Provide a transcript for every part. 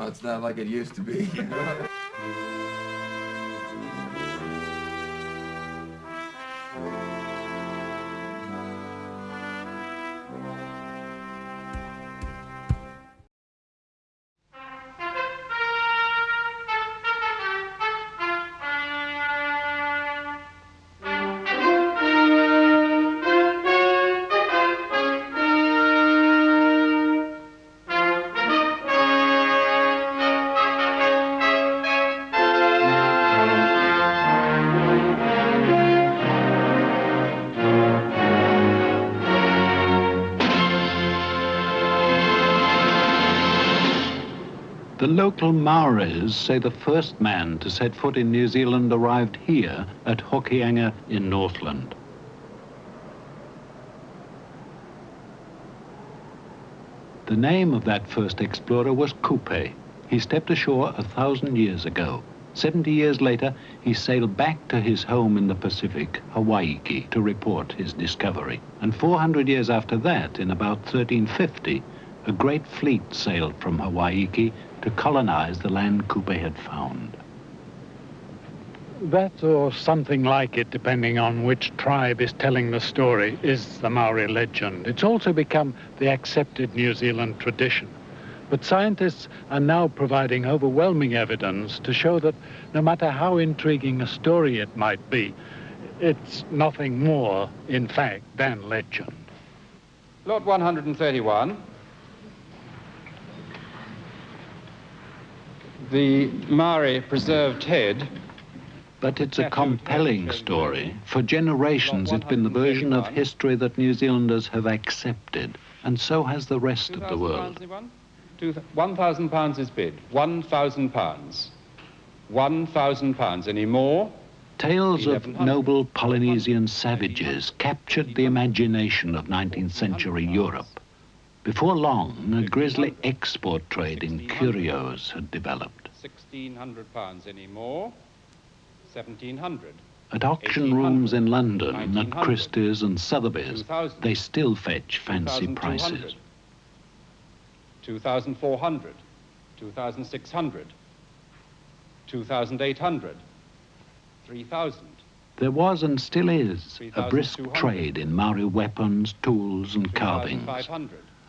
Oh, it's not like it used to be. The local Maoris say the first man to set foot in New Zealand arrived here at Hokianga in Northland. The name of that first explorer was Kupe. He stepped ashore 1,000 years ago. 70 years later, he sailed back to his home in the Pacific, Hawaii, to report his discovery. And 400 years after that, in about 1350, a great fleet sailed from Hawaii to colonize the land Kupe had found. That, or something like it, depending on which tribe is telling the story, is the Maori legend. It's also become the accepted New Zealand tradition. But scientists are now providing overwhelming evidence to show that no matter how intriguing a story it might be, it's nothing more, in fact, than legend. Lot 131. The Maori preserved head. But it's a compelling story. For generations, it's been the version of history that New Zealanders have accepted, and so has the rest of the world. £1,000 is bid. £1,000. £1,000. Any more? Tales of noble Polynesian savages captured the imagination of 19th century Europe. Before long, a grisly export trade in curios had developed. £1,600. Any more? 1,700. At auction rooms in London, at Christie's and Sotheby's, they still fetch fancy prices. 2,400, 2,600, 2,800, 3,000. There was and still is a brisk trade in Maori weapons, tools and carvings.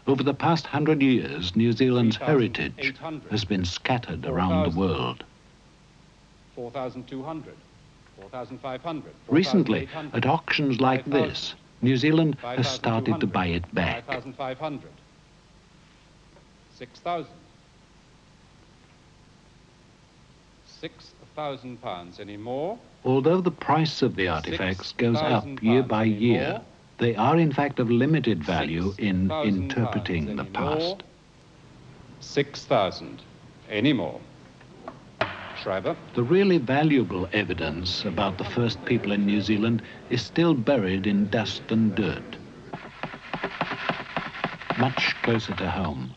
Over the past 100 years, New Zealand's heritage has been scattered around the world. 4,200, 4,500. Recently, at auctions like this, New Zealand has started to buy it back. 5,500, 6,000. £6,000. Any more? Although the price of the artifacts goes up year by year, they are in fact of limited value in interpreting the past. 6,000. Any more? Schreiber. The really valuable evidence about the first people in New Zealand is still buried in dust and dirt, much closer to home.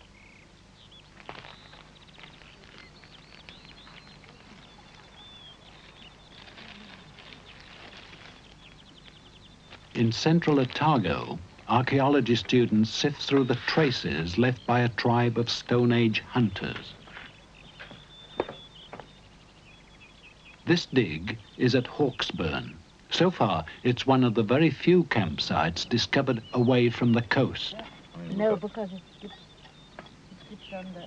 In central Otago, archaeology students sift through the traces left by a tribe of Stone Age hunters. This dig is at Hawke's-Burn. So far, it's one of the very few campsites discovered away from the coast. No, because it's under.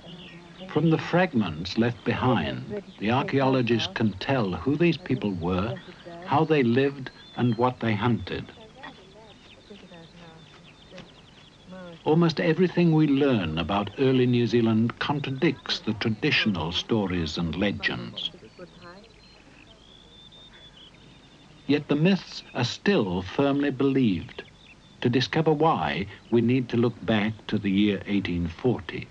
From the fragments left behind, the archaeologists can tell who these people were, how they lived, and what they hunted. Almost everything we learn about early New Zealand contradicts the traditional stories and legends. Yet the myths are still firmly believed. To discover why, we need to look back to the year 1840.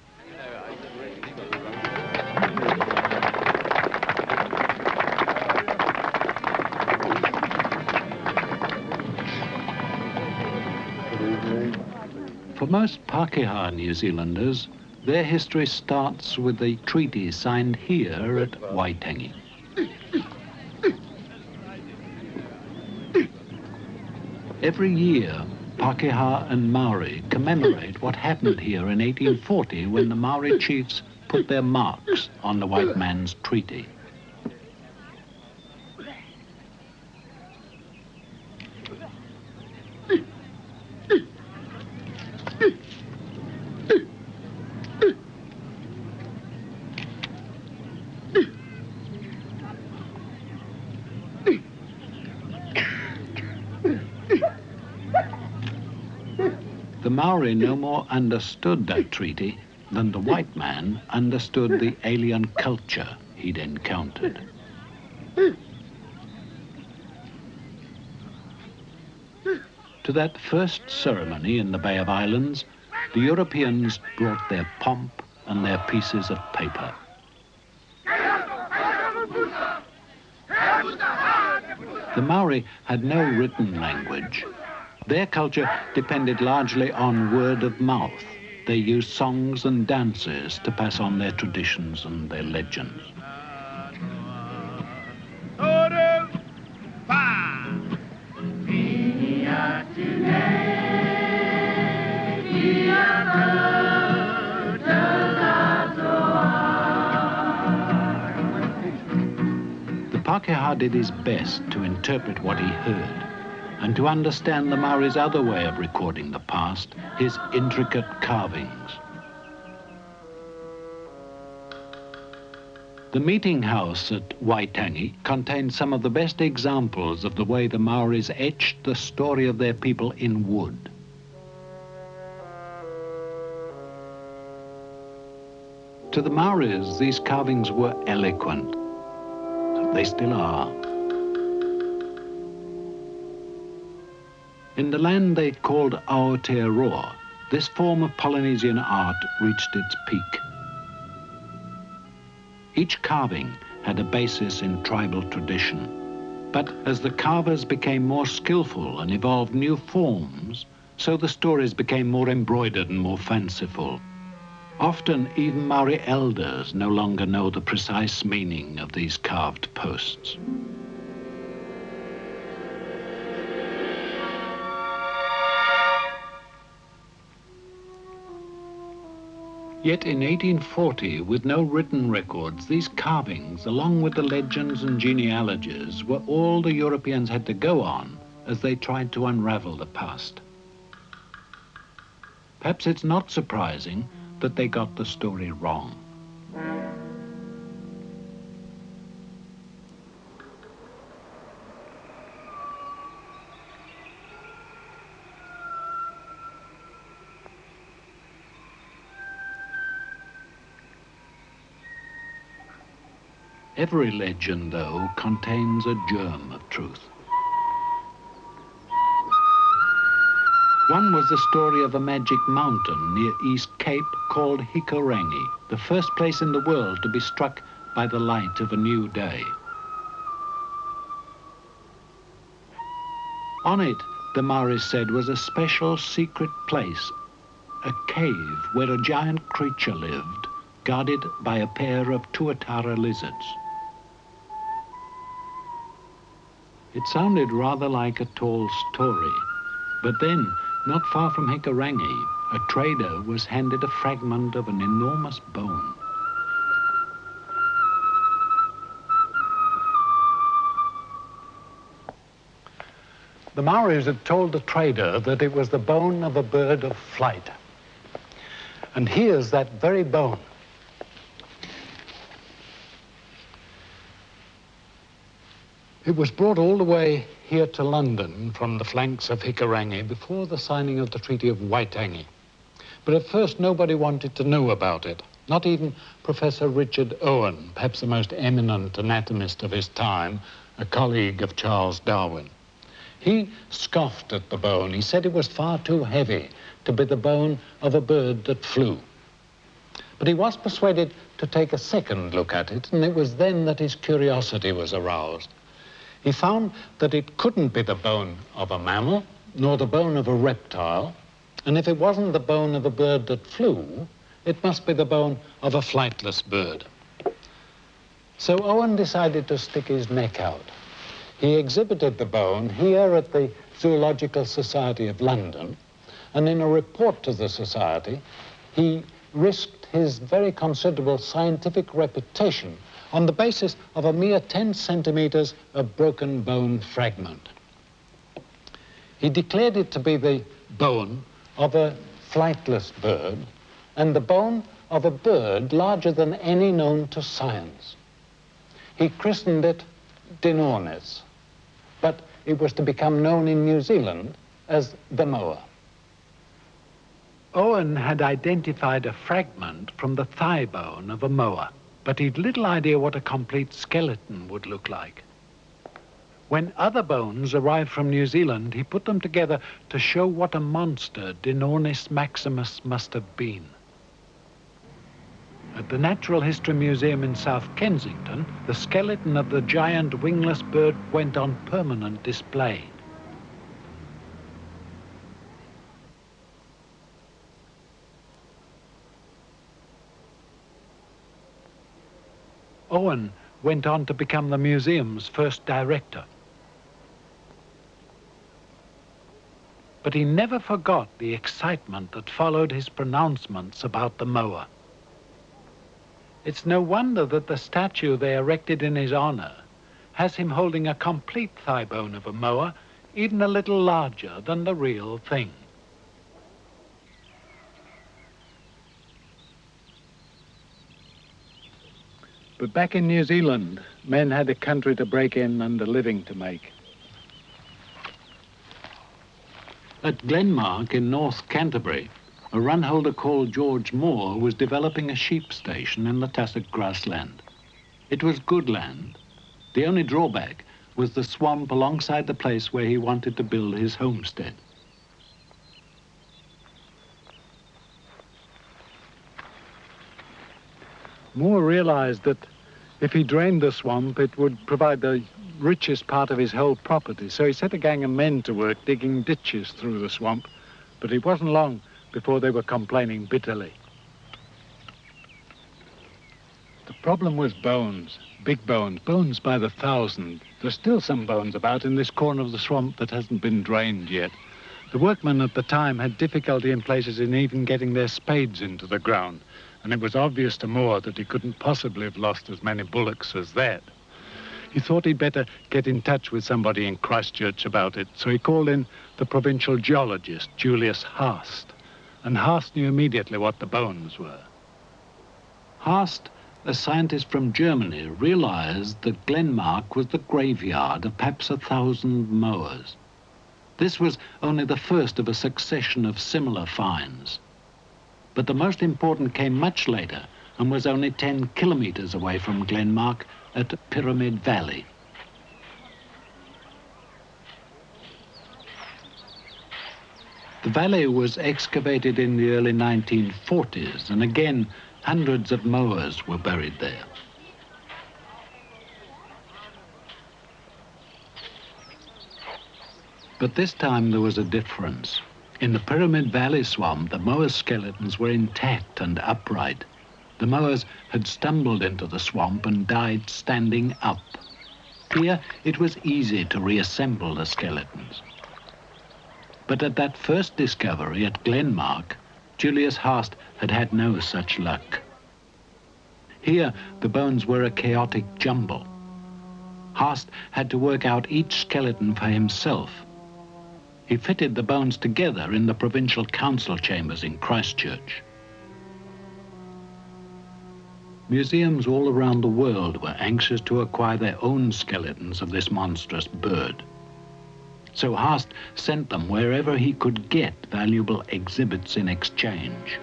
For most Pākehā New Zealanders, their history starts with the treaty signed here at Waitangi. Every year, Pākehā and Maori commemorate what happened here in 1840 when the Maori chiefs put their marks on the white man's treaty. The Maori no more understood that treaty than the white man understood the alien culture he'd encountered. To that first ceremony in the Bay of Islands, the Europeans brought their pomp and their pieces of paper. The Maori had no written language. Their culture depended largely on word of mouth. They used songs and dances to pass on their traditions and their legends. The Pākehā did his best to interpret what he heard and to understand the Maori's other way of recording the past, his intricate carvings. The meeting house at Waitangi contains some of the best examples of the way the Maoris etched the story of their people in wood. To the Maoris, these carvings were eloquent. They still are. In the land they called Aotearoa, this form of Polynesian art reached its peak. Each carving had a basis in tribal tradition, but as the carvers became more skillful and evolved new forms, so the stories became more embroidered and more fanciful. Often even Maori elders no longer know the precise meaning of these carved posts. Yet in 1840, with no written records, these carvings, along with the legends and genealogies, were all the Europeans had to go on as they tried to unravel the past. Perhaps it's not surprising that they got the story wrong. Every legend, though, contains a germ of truth. One was the story of a magic mountain near East Cape called Hikurangi, the first place in the world to be struck by the light of a new day. On it, the Maoris said, was a special secret place, a cave where a giant creature lived, guarded by a pair of tuatara lizards. It sounded rather like a tall story, but then, not far from Hikurangi, a trader was handed a fragment of an enormous bone. The Maoris had told the trader that it was the bone of a bird of flight. And here's that very bone. It was brought all the way here to London from the flanks of Hikurangi before the signing of the Treaty of Waitangi. But at first nobody wanted to know about it, not even Professor Richard Owen, perhaps the most eminent anatomist of his time, a colleague of Charles Darwin. He scoffed at the bone. He said it was far too heavy to be the bone of a bird that flew. But he was persuaded to take a second look at it, and it was then that his curiosity was aroused. He found that it couldn't be the bone of a mammal, nor the bone of a reptile, and if it wasn't the bone of a bird that flew, it must be the bone of a flightless bird. So Owen decided to stick his neck out. He exhibited the bone here at the Zoological Society of London, and in a report to the Society, he risked his very considerable scientific reputation on the basis of a mere 10 centimeters of broken bone fragment. He declared it to be the bone of a flightless bird and the bone of a bird larger than any known to science. He christened it Dinornis, but it was to become known in New Zealand as the Moa. Owen had identified a fragment from the thigh bone of a Moa, but he'd little idea what a complete skeleton would look like. When other bones arrived from New Zealand, he put them together to show what a monster Dinornis maximus must have been. At the Natural History Museum in South Kensington, the skeleton of the giant wingless bird went on permanent display. Owen went on to become the museum's first director. But he never forgot the excitement that followed his pronouncements about the Moa. It's no wonder that the statue they erected in his honor has him holding a complete thigh bone of a Moa, even a little larger than the real thing. But back in New Zealand, men had a country to break in and a living to make. At Glenmark in North Canterbury, a runholder called George Moore was developing a sheep station in the tussock grassland. It was good land. The only drawback was the swamp alongside the place where he wanted to build his homestead. Moore realized that if he drained the swamp, it would provide the richest part of his whole property. So he set a gang of men to work digging ditches through the swamp, but it wasn't long before they were complaining bitterly. The problem was bones, big bones, bones by the thousand. There's still some bones about in this corner of the swamp that hasn't been drained yet. The workmen at the time had difficulty in places in even getting their spades into the ground, and it was obvious to Moore that he couldn't possibly have lost as many bullocks as that. He thought he'd better get in touch with somebody in Christchurch about it, so he called in the provincial geologist, Julius Haast, and Haast knew immediately what the bones were. Haast, a scientist from Germany, realized that Glenmark was the graveyard of perhaps 1,000 Moas. This was only the first of a succession of similar finds. But the most important came much later and was only 10 kilometers away from Glenmark at Pyramid Valley. The valley was excavated in the early 1940s, and again, hundreds of Moas were buried there. But this time there was a difference. In the Pyramid Valley swamp, the Moa skeletons were intact and upright. The Moas had stumbled into the swamp and died standing up. Here, it was easy to reassemble the skeletons. But at that first discovery at Glenmark, Julius Haast had had no such luck. Here, the bones were a chaotic jumble. Haast had to work out each skeleton for himself. He fitted the bones together in the provincial council chambers in Christchurch. Museums all around the world were anxious to acquire their own skeletons of this monstrous bird. So Haast sent them wherever he could get valuable exhibits in exchange.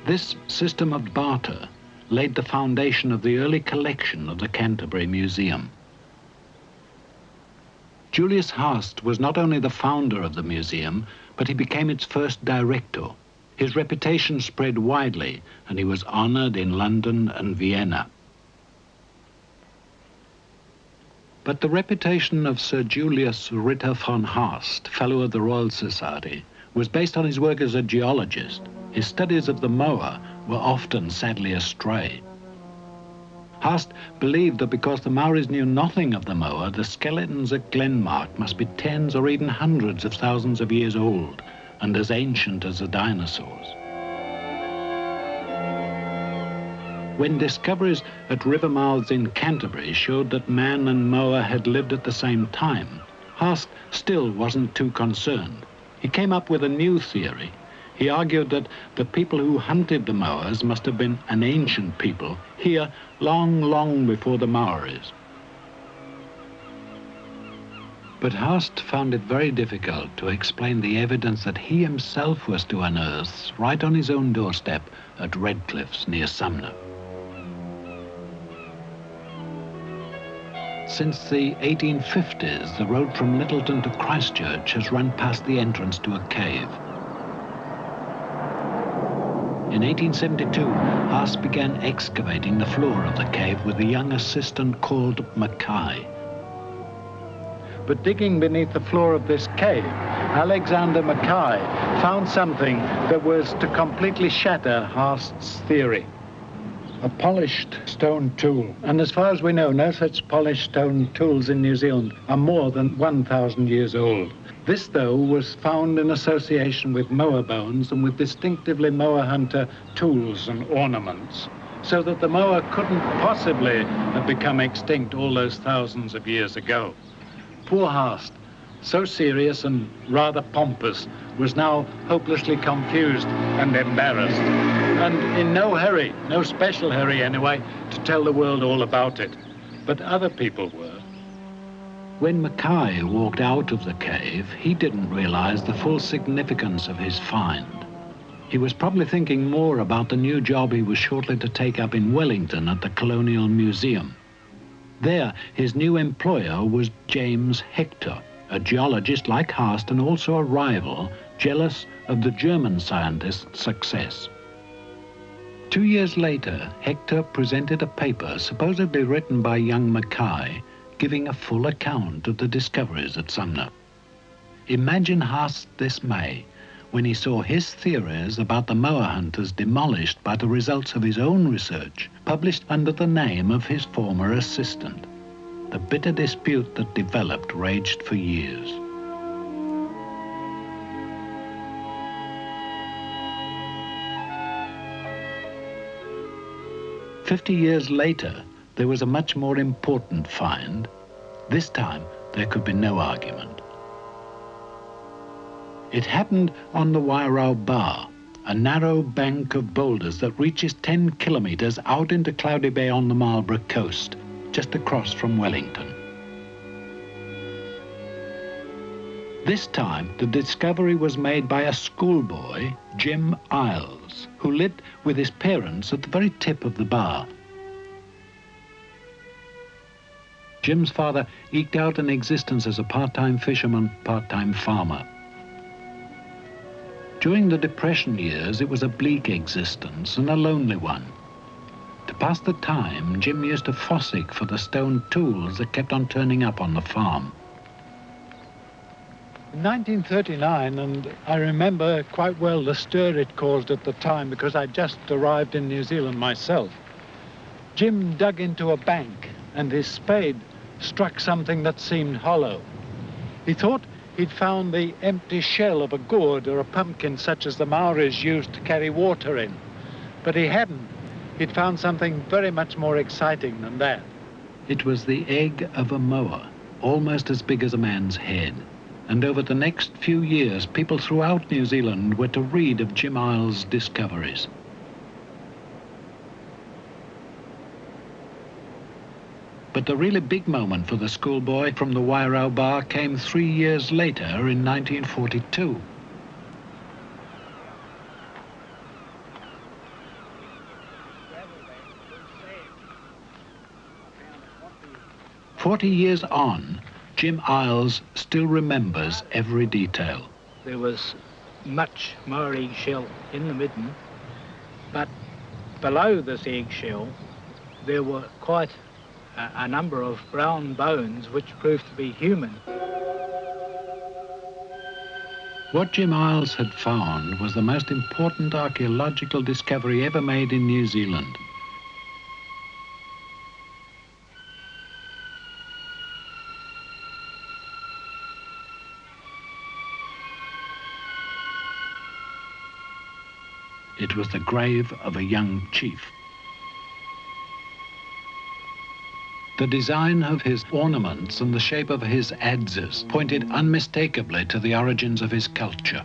This system of barter laid the foundation of the early collection of the Canterbury Museum. Julius Haast was not only the founder of the museum, but he became its first director. His reputation spread widely, and he was honored in London and Vienna. But the reputation of Sir Julius Ritter von Haast, Fellow of the Royal Society, was based on his work as a geologist. His studies of the Moa were often sadly astray. Haast believed that because the Maoris knew nothing of the Moa, the skeletons at Glenmark must be tens or even hundreds of thousands of years old, and as ancient as the dinosaurs. When discoveries at river mouths in Canterbury showed that man and moa had lived at the same time, Haast still wasn't too concerned. He came up with a new theory. He argued that the people who hunted the moas must have been an ancient people, here long, long before the Maoris. But Haast found it very difficult to explain the evidence that he himself was to unearth right on his own doorstep at Redcliffs near Sumner. Since the 1850s, the road from Littleton to Christchurch has run past the entrance to a cave. In 1872, Haast began excavating the floor of the cave with a young assistant called Mackay. But digging beneath the floor of this cave, Alexander Mackay found something that was to completely shatter Haast's theory. A polished stone tool. And as far as we know, no such polished stone tools in New Zealand are more than 1,000 years old. This, though, was found in association with moa bones and with distinctively Moa hunter tools and ornaments, so that the moa couldn't possibly have become extinct all those thousands of years ago. Poor Haast, so serious and rather pompous, was now hopelessly confused and embarrassed, and in no hurry, no special hurry anyway, to tell the world all about it. But other people were. When Mackay walked out of the cave, he didn't realize the full significance of his find. He was probably thinking more about the new job he was shortly to take up in Wellington at the Colonial Museum. There, his new employer was James Hector, a geologist like Haast and also a rival, jealous of the German scientist's success. 2 years later, Hector presented a paper supposedly written by young Mackay, giving a full account of the discoveries at Sumner. Imagine Haast's dismay when he saw his theories about the Moa hunters demolished by the results of his own research, published under the name of his former assistant. The bitter dispute that developed raged for years. "50 years later, there was a much more important find. This time, there could be no argument. It happened on the Wairau Bar, a narrow bank of boulders that reaches 10 kilometers out into Cloudy Bay on the Marlborough coast, just across from Wellington. This time, the discovery was made by a schoolboy, Jim Isles, who lived with his parents at the very tip of the bar. Jim's father eked out an existence as a part-time fisherman, part-time farmer. During the Depression years, it was a bleak existence and a lonely one. To pass the time, Jim used to fossick for the stone tools that kept on turning up on the farm. In 1939, and I remember quite well the stir it caused at the time because I'd just arrived in New Zealand myself, Jim dug into a bank and his spade struck something that seemed hollow. He thought he'd found the empty shell of a gourd or a pumpkin such as the Maoris used to carry water in, but he hadn't. He'd found something very much more exciting than that. It was the egg of a moa, almost as big as a man's head. And over the next few years, people throughout New Zealand were to read of Jim Isles' discoveries. But the really big moment for the schoolboy from the Wairau Bar came 3 years later in 1942. 40 years on, Jim Isles still remembers every detail. There was much Maori shell in the midden, but below this eggshell there were quite a number of brown bones which proved to be human. What Jim Isles had found was the most important archaeological discovery ever made in New Zealand. It was the grave of a young chief. The design of his ornaments and the shape of his adzes pointed unmistakably to the origins of his culture,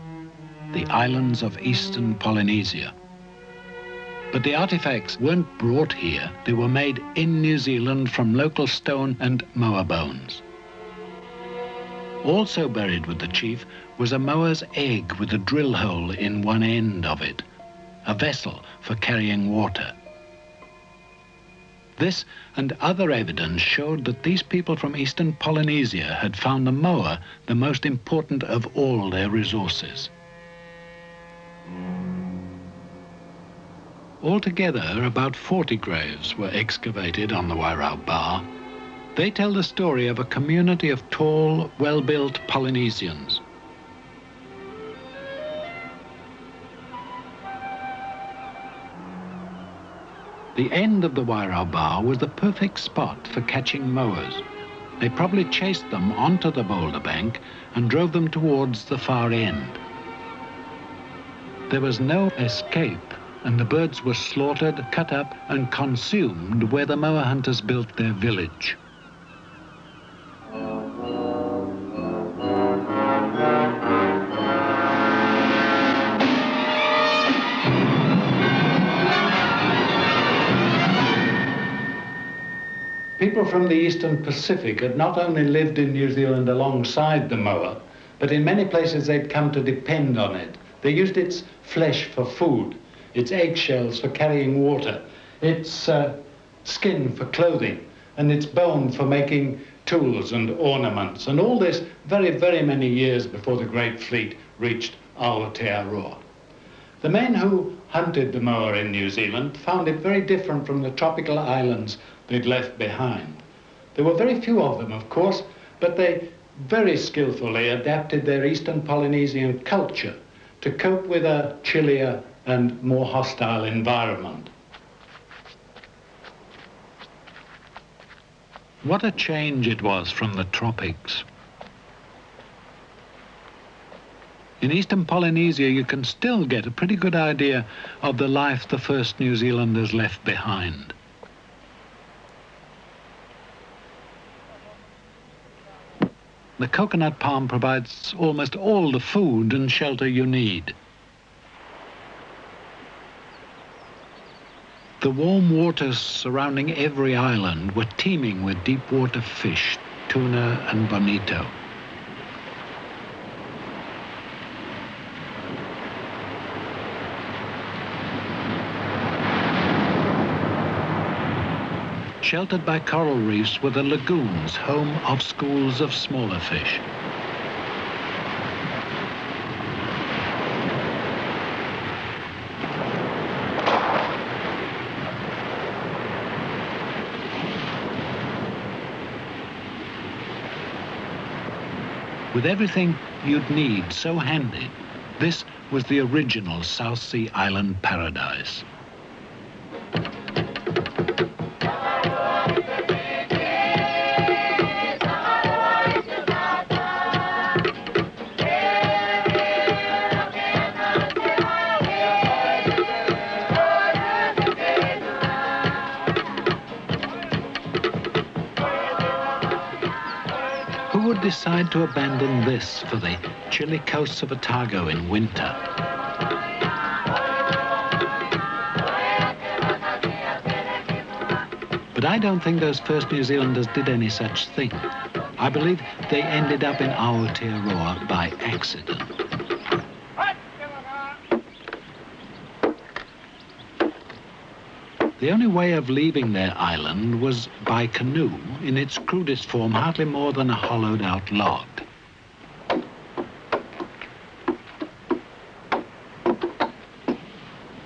the islands of eastern Polynesia. But the artifacts weren't brought here. They were made in New Zealand from local stone and Moa bones. Also buried with the chief was a Moa's egg with a drill hole in one end of it, a vessel for carrying water. This and other evidence showed that these people from eastern Polynesia had found the Moa the most important of all their resources. Altogether, about 40 graves were excavated on the Wairau Bar. They tell the story of a community of tall, well-built Polynesians. The end of the Wairau Bar was the perfect spot for catching moas. They probably chased them onto the boulder bank and drove them towards the far end. There was no escape, and the birds were slaughtered, cut up, and consumed where the Moa Hunters built their village. People from the eastern Pacific had not only lived in New Zealand alongside the moa, but in many places they'd come to depend on it. They used its flesh for food, its eggshells for carrying water, its skin for clothing, and its bone for making tools and ornaments, and all this very, very many years before the Great Fleet reached Aotearoa. The men who hunted the moa in New Zealand found it very different from the tropical islands they'd left behind. There were very few of them, of course, but they very skillfully adapted their eastern Polynesian culture to cope with a chillier and more hostile environment. What a change it was from the tropics. In eastern Polynesia, you can still get a pretty good idea of the life the first New Zealanders left behind. The coconut palm provides almost all the food and shelter you need. The warm waters surrounding every island were teeming with deep water fish, tuna and bonito. Sheltered by coral reefs were the lagoons, home of schools of smaller fish. With everything you'd need so handy, this was the original South Sea Island paradise. Decide to abandon this for the chilly coasts of Otago in winter. But I don't think those first New Zealanders did any such thing. I believe they ended up in Aotearoa by accident. The only way of leaving their island was by canoe, in its crudest form, hardly more than a hollowed-out log.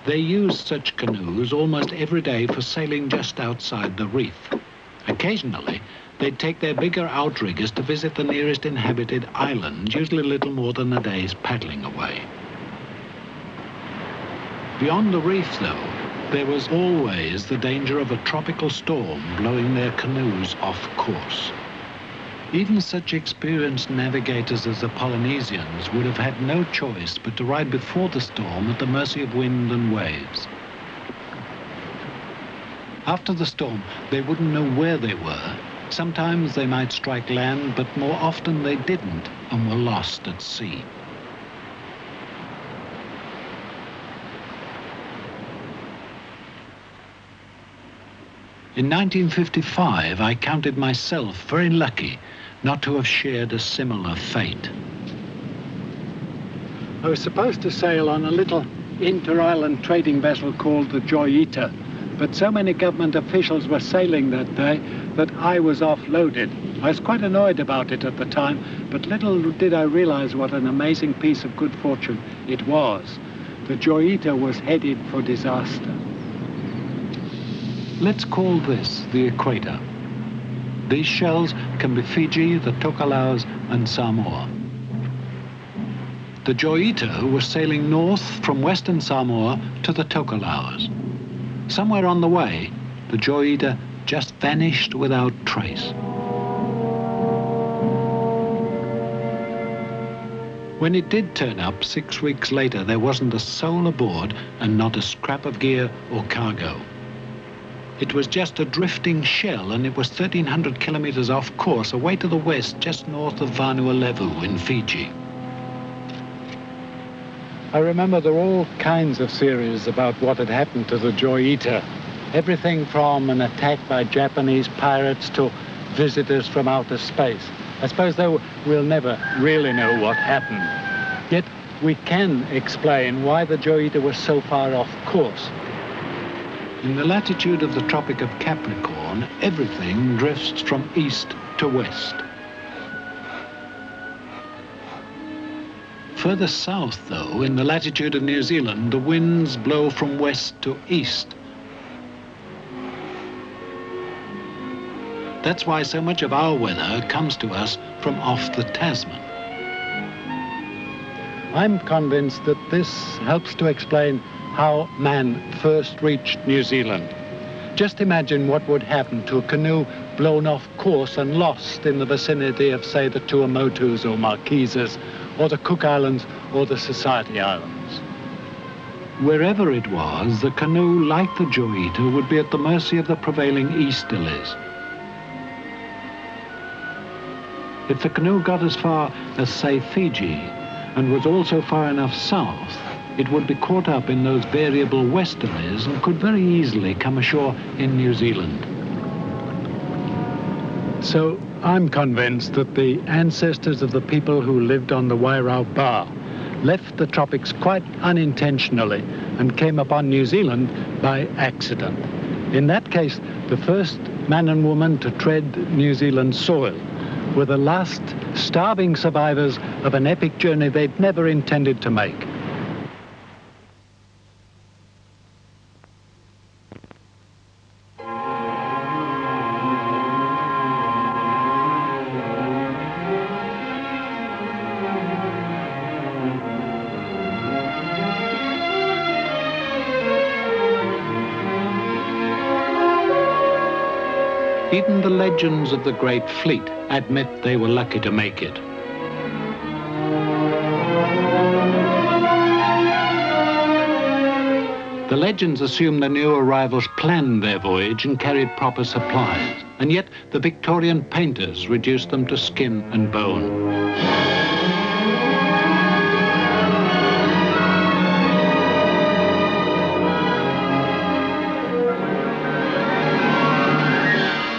They used such canoes almost every day for sailing just outside the reef. Occasionally, they'd take their bigger outriggers to visit the nearest inhabited island, usually little more than a day's paddling away. Beyond the reef, though, there was always the danger of a tropical storm blowing their canoes off course. Even such experienced navigators as the Polynesians would have had no choice but to ride before the storm at the mercy of wind and waves. After the storm, they wouldn't know where they were. Sometimes they might strike land, but more often they didn't and were lost at sea. In 1955, I counted myself very lucky not to have shared a similar fate. I was supposed to sail on a little inter-island trading vessel called the Joy Eater, but so many government officials were sailing that day that I was offloaded. I was quite annoyed about it at the time, but little did I realize what an amazing piece of good fortune it was. The Joy Eater was headed for disaster. Let's call this the equator. These shells can be Fiji, the Tokalaus and Samoa. The Joy Eater was sailing north from western Samoa to the Tokalaus. Somewhere on the way, the Joy Eater just vanished without trace. When it did turn up 6 weeks later, there wasn't a soul aboard and not a scrap of gear or cargo. It was just a drifting shell, and it was 1,300 kilometers off course, away to the west, just north of Vanuatu in Fiji. I remember there were all kinds of theories about what had happened to the Joy Eater. Everything from an attack by Japanese pirates to visitors from outer space. I suppose, though, we'll never really know what happened. Yet we can explain why the Joy Eater was so far off course. In the latitude of the Tropic of Capricorn, everything drifts from east to west. Further south, though, in the latitude of New Zealand, the winds blow from west to east. That's why so much of our weather comes to us from off the Tasman. I'm convinced that this helps to explain how man first reached New Zealand. Just imagine what would happen to a canoe blown off course and lost in the vicinity of, say, the Tuamotus or Marquesas, or the Cook Islands, or the Society Islands. Wherever it was, the canoe, like the Joy Eater, would be at the mercy of the prevailing easterlies. If the canoe got as far as, say, Fiji, and was also far enough south, it would be caught up in those variable westerlies and could very easily come ashore in New Zealand. So I'm convinced that the ancestors of the people who lived on the Wairau Bar left the tropics quite unintentionally and came upon New Zealand by accident. In that case, the first man and woman to tread New Zealand soil were the last starving survivors of an epic journey they'd never intended to make. Even the legends of the Great Fleet admit they were lucky to make it. The legends assume the new arrivals planned their voyage and carried proper supplies, and yet the Victorian painters reduced them to skin and bone.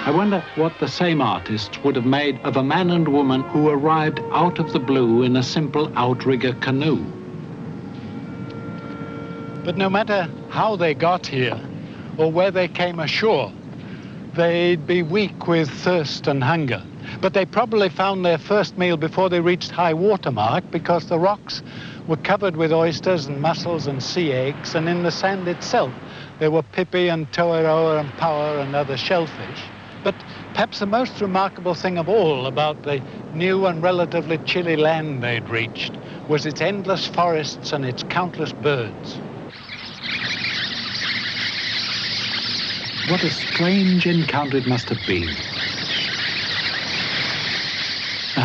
I wonder what the same artists would have made of a man and woman who arrived out of the blue in a simple outrigger canoe. But no matter how they got here or where they came ashore, they'd be weak with thirst and hunger. But they probably found their first meal before they reached high water mark, because the rocks were covered with oysters and mussels and sea eggs, and in the sand itself there were pipi and toeroa and paua and other shellfish. But perhaps the most remarkable thing of all about the new and relatively chilly land they'd reached was its endless forests and its countless birds. What a strange encounter it must have been.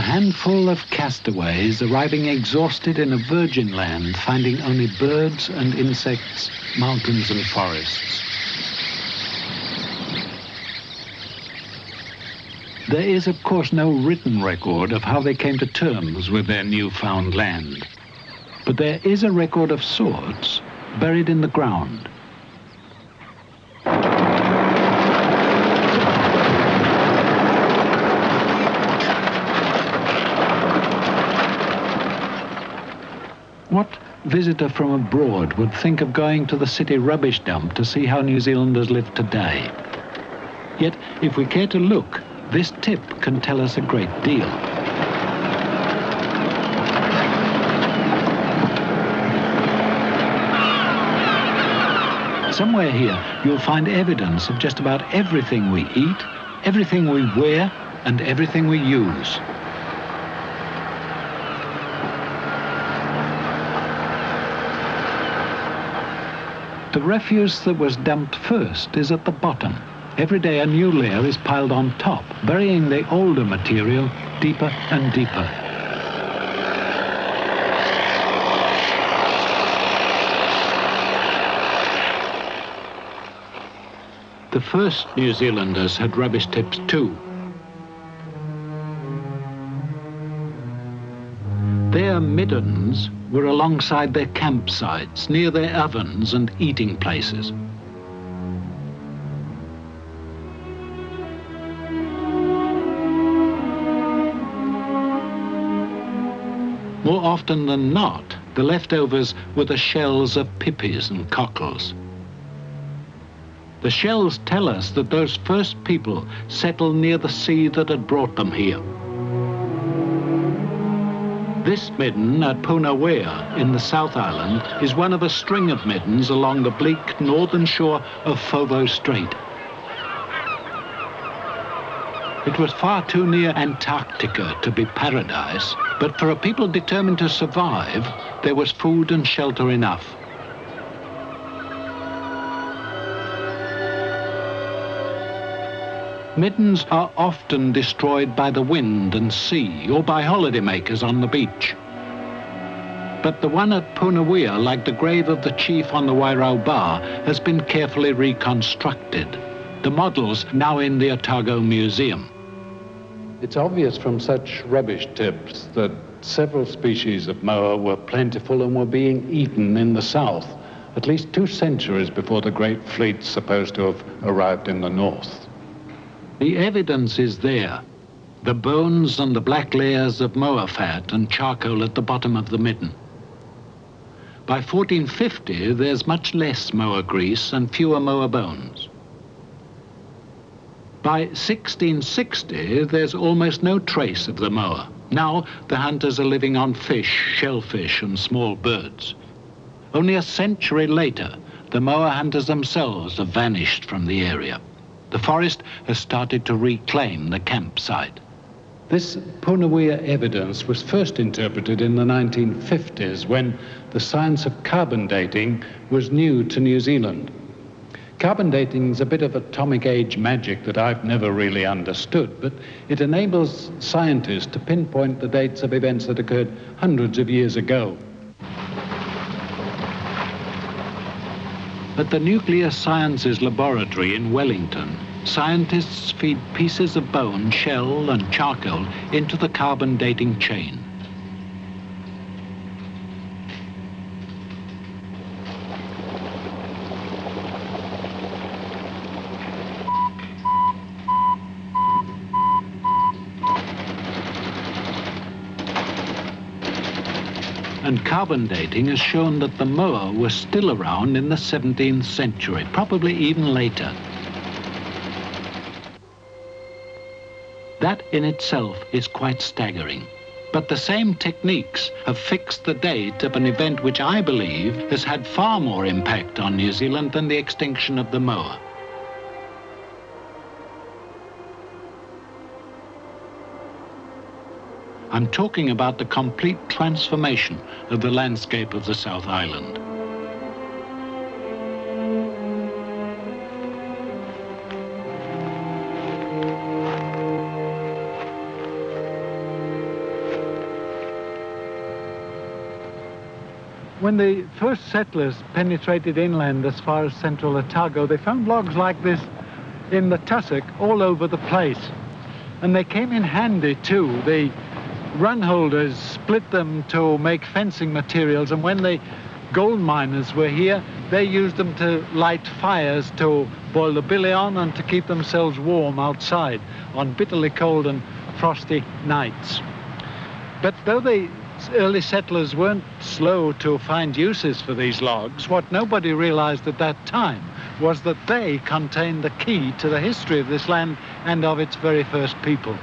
handful of castaways arriving exhausted in a virgin land, finding only birds and insects, mountains and forests. There is, of course, no written record of how they came to terms with their newfound land. But there is a record of sorts buried in the ground. What visitor from abroad would think of going to the city rubbish dump to see how New Zealanders live today? Yet, if we care to look, this tip can tell us a great deal. Somewhere here, you'll find evidence of just about everything we eat, everything we wear, and everything we use. The refuse that was dumped first is at the bottom. Every day a new layer is piled on top, burying the older material deeper and deeper. The first New Zealanders had rubbish tips too. Their middens were alongside their campsites, near their ovens and eating places. More often than not, the leftovers were the shells of pipis and cockles. The shells tell us that those first people settled near the sea that had brought them here. This midden at Punawea in the South Island is one of a string of middens along the bleak northern shore of Fovo Strait. It was far too near Antarctica to be paradise, but for a people determined to survive, there was food and shelter enough. Middens are often destroyed by the wind and sea or by holidaymakers on the beach. But the one at Punawea, like the grave of the chief on the Wairau Bar, has been carefully reconstructed. The model's now in the Otago Museum. It's obvious from such rubbish tips that several species of moa were plentiful and were being eaten in the south, at least 2 centuries before the great fleets supposed to have arrived in the north. The evidence is there. The bones and the black layers of moa fat and charcoal at the bottom of the midden. By 1450, there's much less moa grease and fewer moa bones. By 1660, there's almost no trace of the moa. Now, the hunters are living on fish, shellfish, and small birds. Only a century later, the moa hunters themselves have vanished from the area. The forest has started to reclaim the campsite. This Punawea evidence was first interpreted in the 1950s when the science of carbon dating was new to New Zealand. Carbon dating is a bit of atomic age magic that I've never really understood, but it enables scientists to pinpoint the dates of events that occurred hundreds of years ago. At the Nuclear Sciences Laboratory in Wellington, scientists feed pieces of bone, shell and charcoal into the carbon dating chain. And carbon dating has shown that the moa was still around in the 17th century, probably even later. That in itself is quite staggering. But the same techniques have fixed the date of an event which I believe has had far more impact on New Zealand than the extinction of the moa. I'm talking about the complete transformation of the landscape of the South Island. when the first settlers penetrated inland as far as central Otago, they found logs like this in the tussock all over the place. And they came in handy too. The run holders split them to make fencing materials, and when the gold miners were here, they used them to light fires to boil the billy on and to keep themselves warm outside on bitterly cold and frosty nights. But though the early settlers weren't slow to find uses for these logs, what nobody realized at that time was that they contained the key to the history of this land and of its very first people.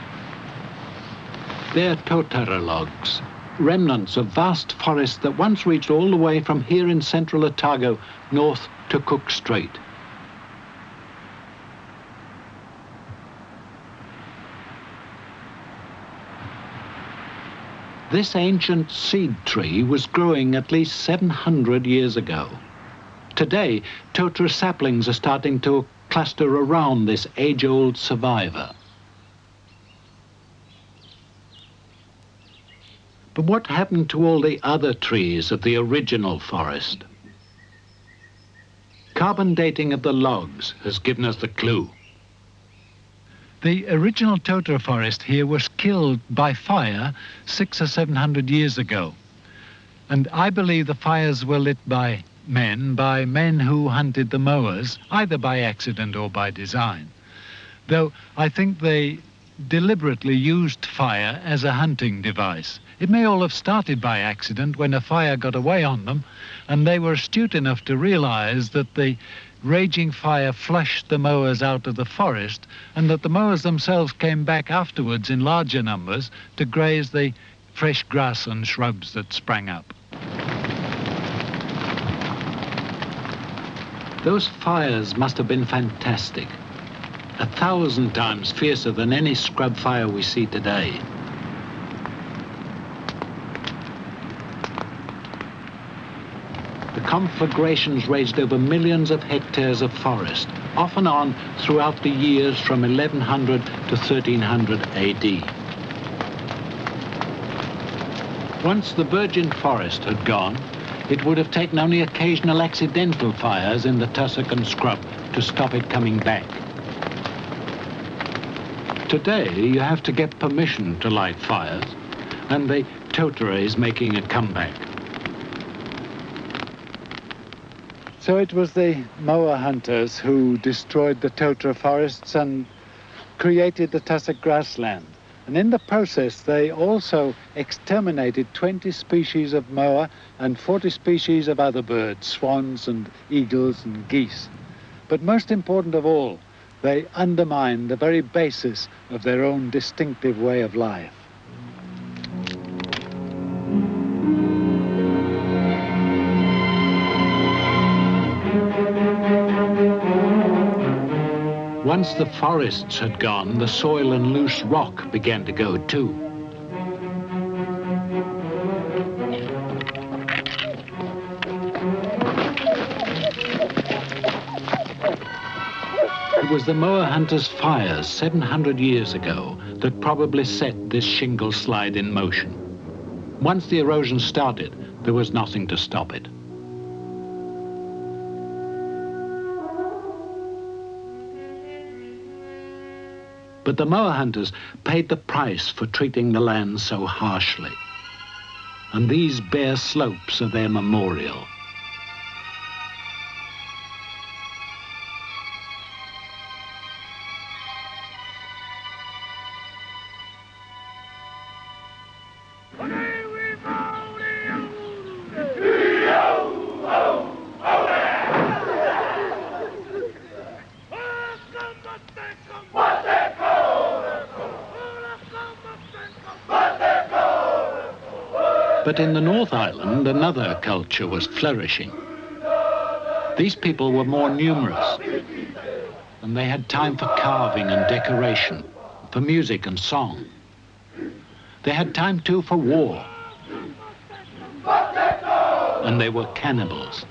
They're totara logs, remnants of vast forests that once reached all the way from here in central Otago north to Cook Strait. This ancient seed tree was growing at least 700 years ago. Today, totara saplings are starting to cluster around this age-old survivor. But what happened to all the other trees of the original forest? Carbon dating of the logs has given us the clue. The original totara forest here was killed by fire 600 or 700 years ago. And I believe the fires were lit by men who hunted the Moas, either by accident or by design. Though I think they deliberately used fire as a hunting device. It may all have started by accident when a fire got away on them, and they were astute enough to realize that the raging fire flushed the Moas out of the forest, and that the Moas themselves came back afterwards in larger numbers to graze the fresh grass and shrubs that sprang up. Those fires must have been fantastic, 1,000 times fiercer than any scrub fire we see today. The conflagrations raged over millions of hectares of forest, off and on throughout the years from 1100 to 1300 AD. Once the virgin forest had gone, it would have taken only occasional accidental fires in the tussock and scrub to stop it coming back. Today, you have to get permission to light fires, and the totara is making a comeback. So it was the Moa Hunters who destroyed the totara forests and created the tussock grassland. And in the process, they also exterminated 20 species of moa and 40 species of other birds, swans and eagles and geese. But most important of all, they undermined the very basis of their own distinctive way of life. Once the forests had gone, the soil and loose rock began to go too. It was the Moa Hunters' fires 700 years ago that probably set this shingle slide in motion. Once the erosion started, there was nothing to stop it. But the Moa Hunters paid the price for treating the land so harshly. And these bare slopes are their memorial. But in the North Island, another culture was flourishing. These people were more numerous, and they had time for carving and decoration, for music and song. They had time too for war, and they were cannibals.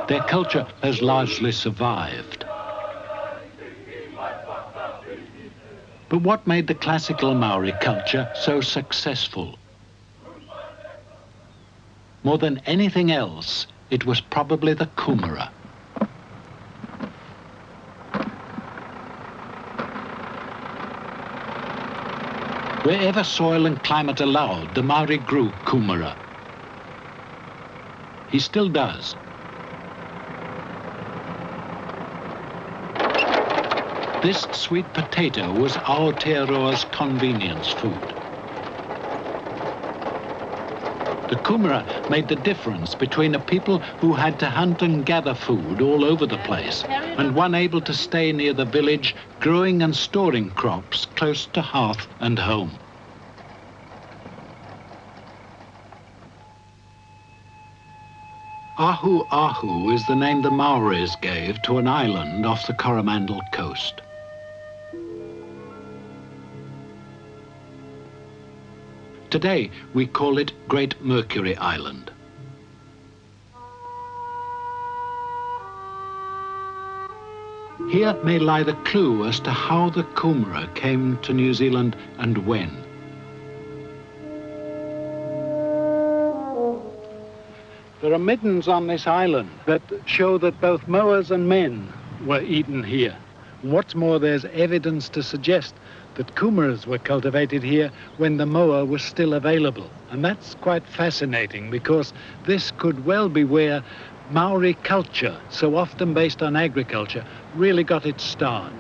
Their culture has largely survived. But what made the classical Maori culture so successful? More than anything else, it was probably the kumara. Wherever soil and climate allowed, the Maori grew kumara. He still does. This sweet potato was Aotearoa's convenience food. The kumara made the difference between a people who had to hunt and gather food all over the place and one able to stay near the village, growing and storing crops close to hearth and home. Ahu Ahu is the name the Maoris gave to an island off the Coromandel coast. Today, we call it Great Mercury Island. Here may lie the clue as to how the kumara came to New Zealand and when. There are middens on this island that show that both Moas and men were eaten here. What's more, there's evidence to suggest that kumaras were cultivated here when the moa was still available. And that's quite fascinating because this could well be where Maori culture, so often based on agriculture, really got its start.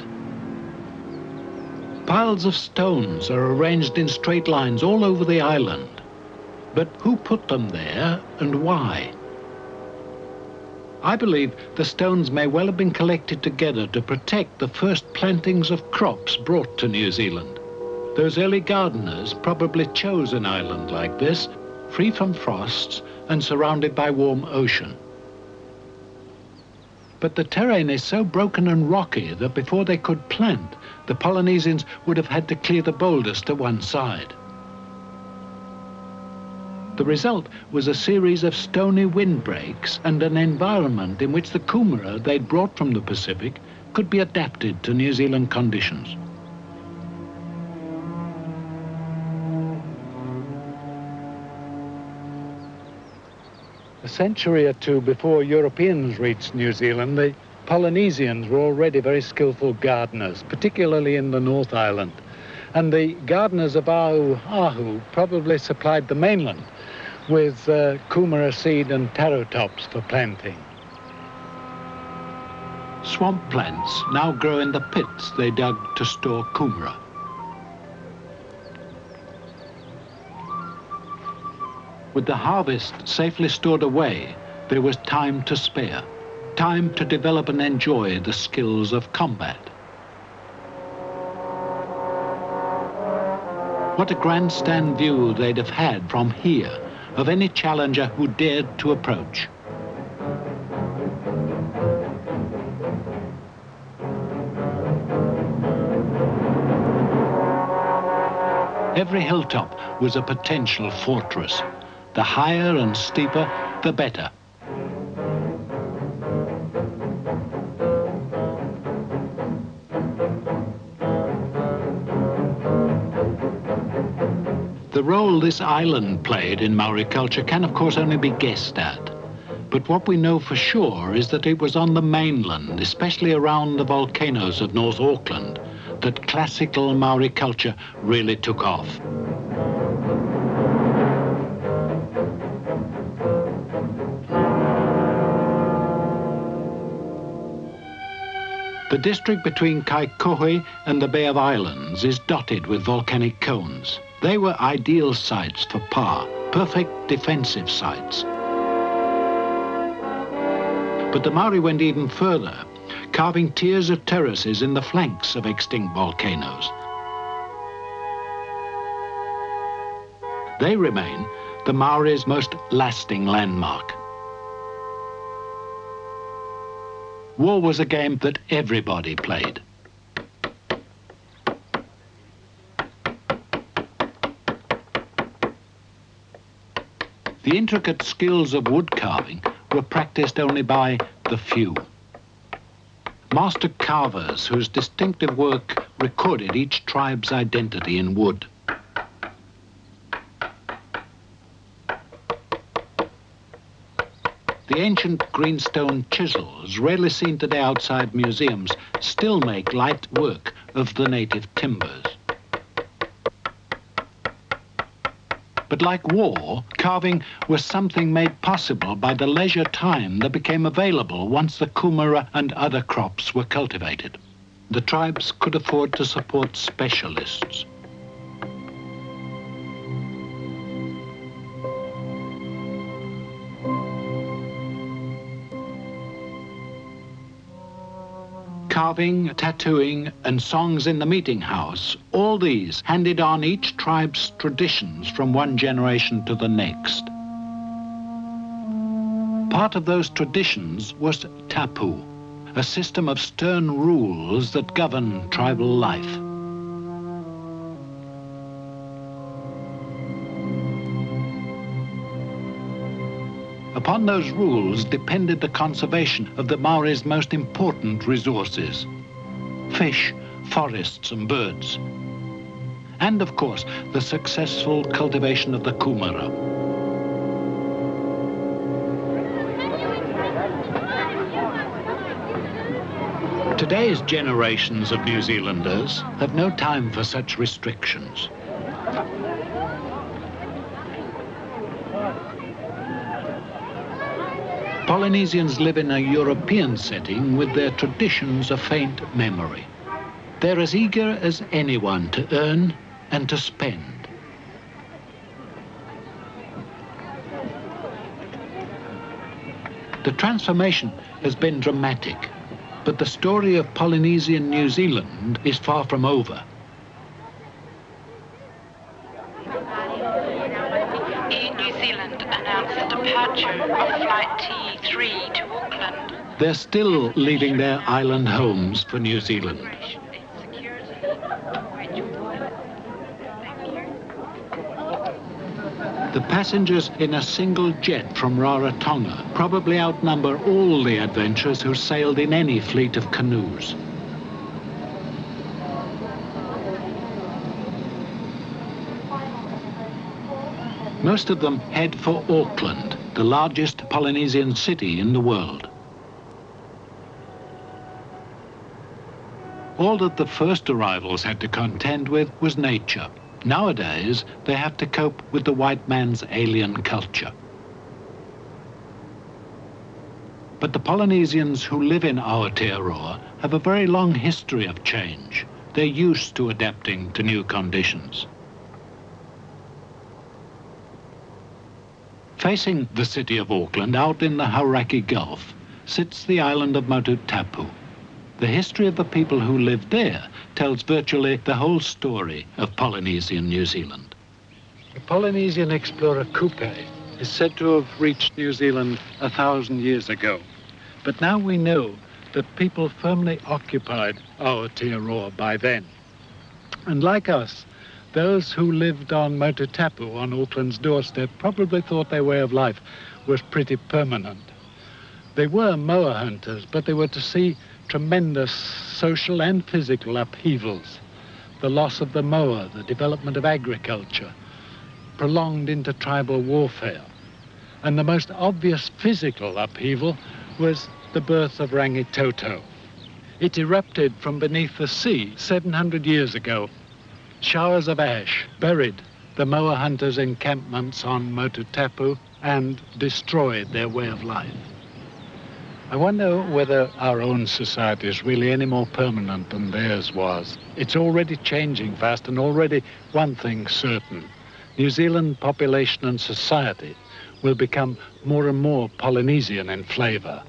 Piles of stones are arranged in straight lines all over the island. But who put them there and why? I believe the stones may well have been collected together to protect the first plantings of crops brought to New Zealand. Those early gardeners probably chose an island like this, free from frosts and surrounded by warm ocean. But the terrain is so broken and rocky that before they could plant, the Polynesians would have had to clear the boulders to one side. The result was a series of stony windbreaks and an environment in which the kumara they'd brought from the Pacific could be adapted to New Zealand conditions. A century or two before Europeans reached New Zealand, the Polynesians were already very skillful gardeners, particularly in the North Island. And the gardeners of Ahu Ahu probably supplied the mainland with kumara seed and taro tops for planting. Swamp plants now grow in the pits they dug to store kumara. With the harvest safely stored away, there was time to spare, time to develop and enjoy the skills of combat. What a grandstand view they'd have had from here of any challenger who dared to approach. Every hilltop was a potential fortress. The higher and steeper, the better. The role this island played in Maori culture can of course only be guessed at. But what we know for sure is that it was on the mainland, especially around the volcanoes of North Auckland, that classical Maori culture really took off. The district between Kaikohe and the Bay of Islands is dotted with volcanic cones. They were ideal sites for pa, perfect defensive sites. But the Maori went even further, carving tiers of terraces in the flanks of extinct volcanoes. They remain the Maori's most lasting landmark. War was a game that everybody played. The intricate skills of wood carving were practiced only by the few. Master carvers whose distinctive work recorded each tribe's identity in wood. The ancient greenstone chisels, rarely seen today outside museums, still make light work of the native timbers. But like war, carving was something made possible by the leisure time that became available once the kumara and other crops were cultivated. The tribes could afford to support specialists. Carving, tattooing, and songs in the meeting house, all these handed on each tribe's traditions from one generation to the next. Part of those traditions was taboo, a system of stern rules that govern tribal life. Upon those rules depended the conservation of the Maoris' most important resources: fish, forests and birds. And of course, the successful cultivation of the kumara. Today's generations of New Zealanders have no time for such restrictions. Polynesians live in a European setting with their traditions a faint memory. They're as eager as anyone to earn and to spend. The transformation has been dramatic, but the story of Polynesian New Zealand is far from over. Air New Zealand announced the departure of Flight T3 to Auckland. They're still leaving their island homes for New Zealand. The passengers in a single jet from Rarotonga probably outnumber all the adventurers who sailed in any fleet of canoes. Most of them head for Auckland, the largest Polynesian city in the world. All that the first arrivals had to contend with was nature. Nowadays, they have to cope with the white man's alien culture. But the Polynesians who live in Aotearoa have a very long history of change. They're used to adapting to new conditions. Facing the city of Auckland, out in the Hauraki Gulf, sits the island of Motutapu. The history of the people who lived there tells virtually the whole story of Polynesian New Zealand. The Polynesian explorer Kupe is said to have reached New Zealand 1,000 years ago. But now we know that people firmly occupied Aotearoa by then. And like us, those who lived on Motutapu, on Auckland's doorstep, probably thought their way of life was pretty permanent. They were Moa Hunters, but they were to see tremendous social and physical upheavals. The loss of the moa, the development of agriculture, prolonged intertribal warfare. And the most obvious physical upheaval was the birth of Rangitoto. It erupted from beneath the sea 700 years ago. Showers of ash buried the Moa Hunters' encampments on Motutapu and destroyed their way of life. I wonder whether our own society is really any more permanent than theirs was. It's already changing fast, and already one thing's certain. New Zealand population and society will become more and more Polynesian in flavour.